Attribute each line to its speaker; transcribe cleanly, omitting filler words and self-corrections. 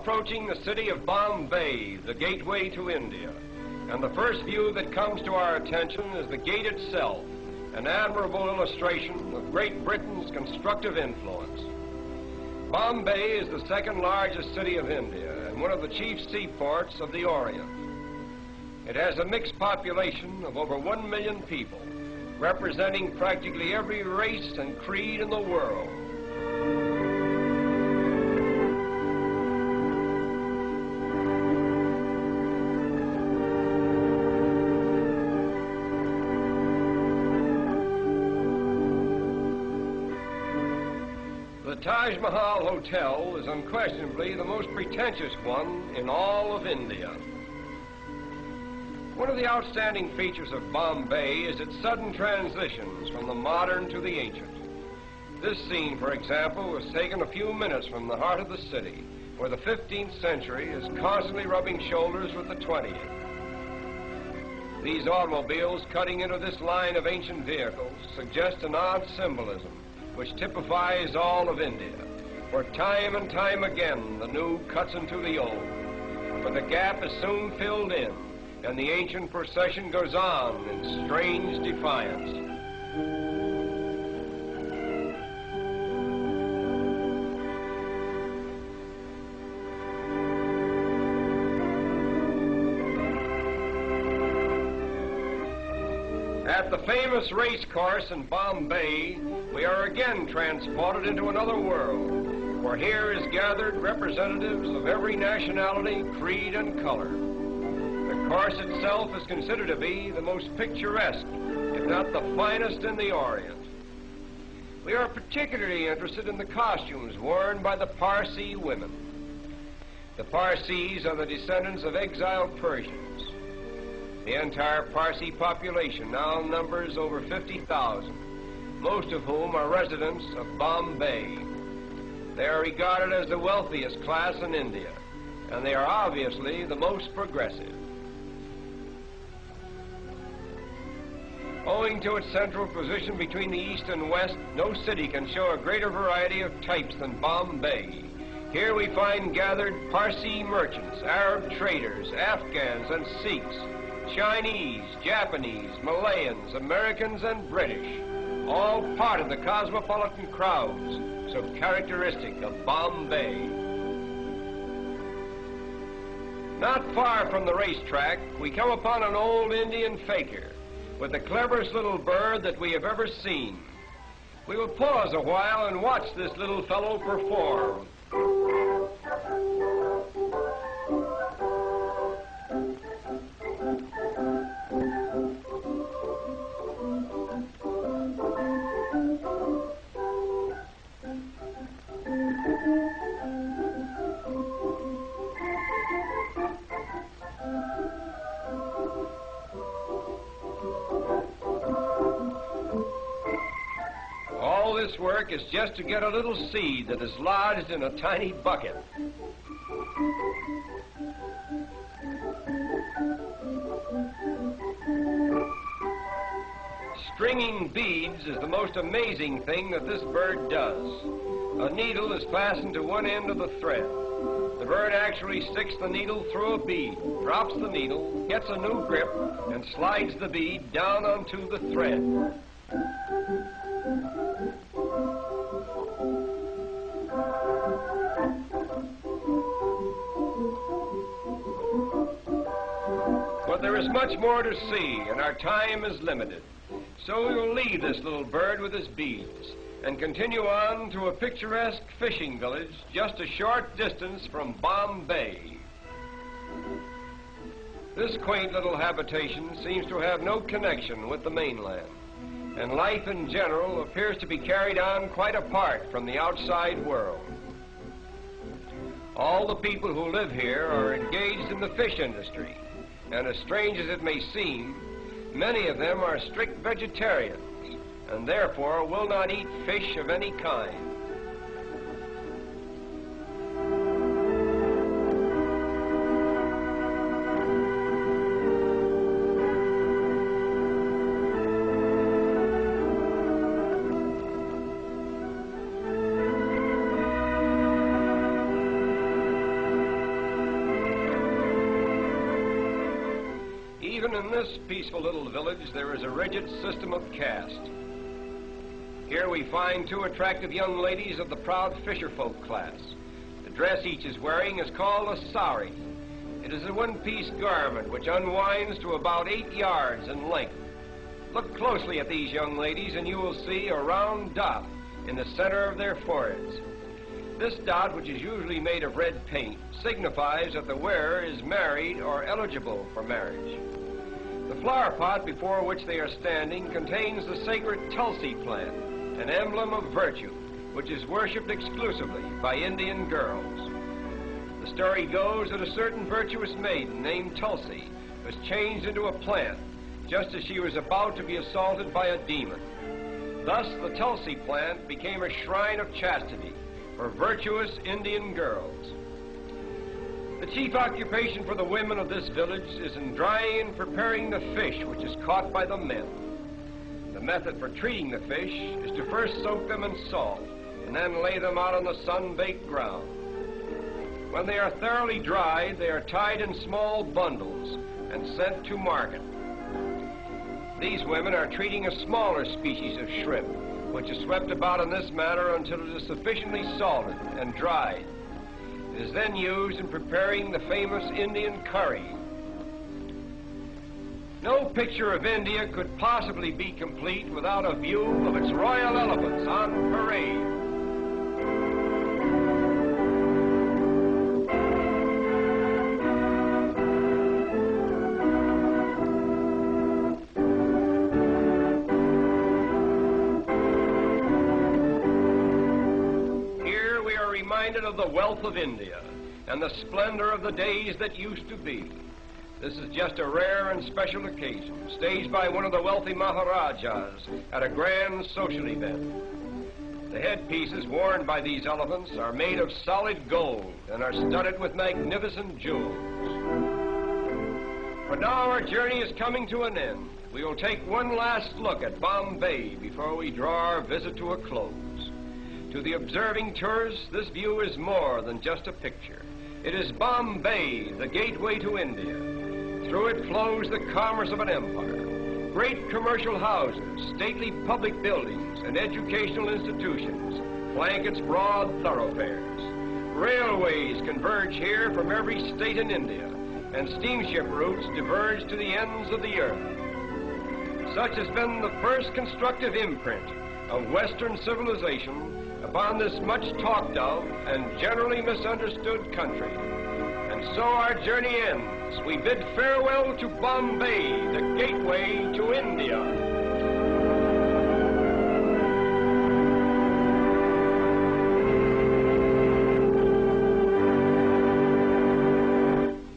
Speaker 1: approaching the city of Bombay, the gateway to India. And the first view that comes to our attention is the gate itself, an admirable illustration of Great Britain's constructive influence. Bombay is the second largest city of India and one of the chief seaports of the Orient. It has a mixed population of over 1 million people, representing practically every race and creed in the world. The Taj Mahal Hotel is unquestionably the most pretentious one in all of India. One of the outstanding features of Bombay is its sudden transitions from the modern to the ancient. This scene, for example, was taken a few minutes from the heart of the city, where the 15th century is constantly rubbing shoulders with the 20th. These automobiles cutting into this line of ancient vehicles suggest an odd symbolism which typifies all of India, where time and time again the new cuts into the old. But the gap is soon filled in, and the ancient procession goes on in strange defiance. At the famous race course in Bombay, we are again transported into another world, where here is gathered representatives of every nationality, creed, and color. The course itself is considered to be the most picturesque, if not the finest in the Orient. We are particularly interested in the costumes worn by the Parsi women. The Parsis are the descendants of exiled Persians. The entire Parsi population now numbers over 50,000, most of whom are residents of Bombay. They are regarded as the wealthiest class in India, and they are obviously the most progressive. Owing to its central position between the East and West, no city can show a greater variety of types than Bombay. Here we find gathered Parsi merchants, Arab traders, Afghans and Sikhs, Chinese, Japanese, Malayans, Americans, and British, all part of the cosmopolitan crowds so characteristic of Bombay. Not far from the racetrack, we come upon an old Indian fakir with the cleverest little bird that we have ever seen. We will pause a while and watch this little fellow perform. All this work is just to get a little seed that is lodged in a tiny bucket. Stringing beads is the most amazing thing that this bird does. A needle is fastened to one end of the thread. The bird actually sticks the needle through a bead, drops the needle, gets a new grip, and slides the bead down onto the thread. But there is much more to see, and our time is limited. So we will leave this little bird with his beads and continue on to a picturesque fishing village just a short distance from Bombay. This quaint little habitation seems to have no connection with the mainland, and life in general appears to be carried on quite apart from the outside world. All the people who live here are engaged in the fish industry, and as strange as it may seem, many of them are strict vegetarians and therefore will not eat fish of any kind. Even in this peaceful little village, there is a rigid system of caste. Here we find two attractive young ladies of the proud fisherfolk class. The dress each is wearing is called a sari. It is a one-piece garment which unwinds to about 8 yards in length. Look closely at these young ladies and you will see a round dot in the center of their foreheads. This dot, which is usually made of red paint, signifies that the wearer is married or eligible for marriage. The flower pot before which they are standing contains the sacred Tulsi plant, an emblem of virtue, which is worshipped exclusively by Indian girls. The story goes that a certain virtuous maiden named Tulsi was changed into a plant just as she was about to be assaulted by a demon. Thus, the Tulsi plant became a shrine of chastity for virtuous Indian girls. The chief occupation for the women of this village is in drying and preparing the fish which is caught by the men. The method for treating the fish is to first soak them in salt and then lay them out on the sun-baked ground. When they are thoroughly dried, they are tied in small bundles and sent to market. These women are treating a smaller species of shrimp, which is swept about in this manner until it is sufficiently salted and dried. It is then used in preparing the famous Indian curry. No picture of India could possibly be complete without a view of its royal elephants on parade. Of the wealth of India and the splendor of the days that used to be. This is just a rare and special occasion, staged by one of the wealthy Maharajas at a grand social event. The headpieces worn by these elephants are made of solid gold and are studded with magnificent jewels. But now our journey is coming to an end. We will take one last look at Bombay before we draw our visit to a close. To the observing tourist, this view is more than just a picture. It is Bombay, the gateway to India. Through it flows the commerce of an empire. Great commercial houses, stately public buildings, and educational institutions flank its broad thoroughfares. Railways converge here from every state in India, and steamship routes diverge to the ends of the earth. Such has been the first constructive imprint of Western civilization upon this much talked of and generally misunderstood country. And so our journey ends. We bid farewell to Bombay, the gateway to India.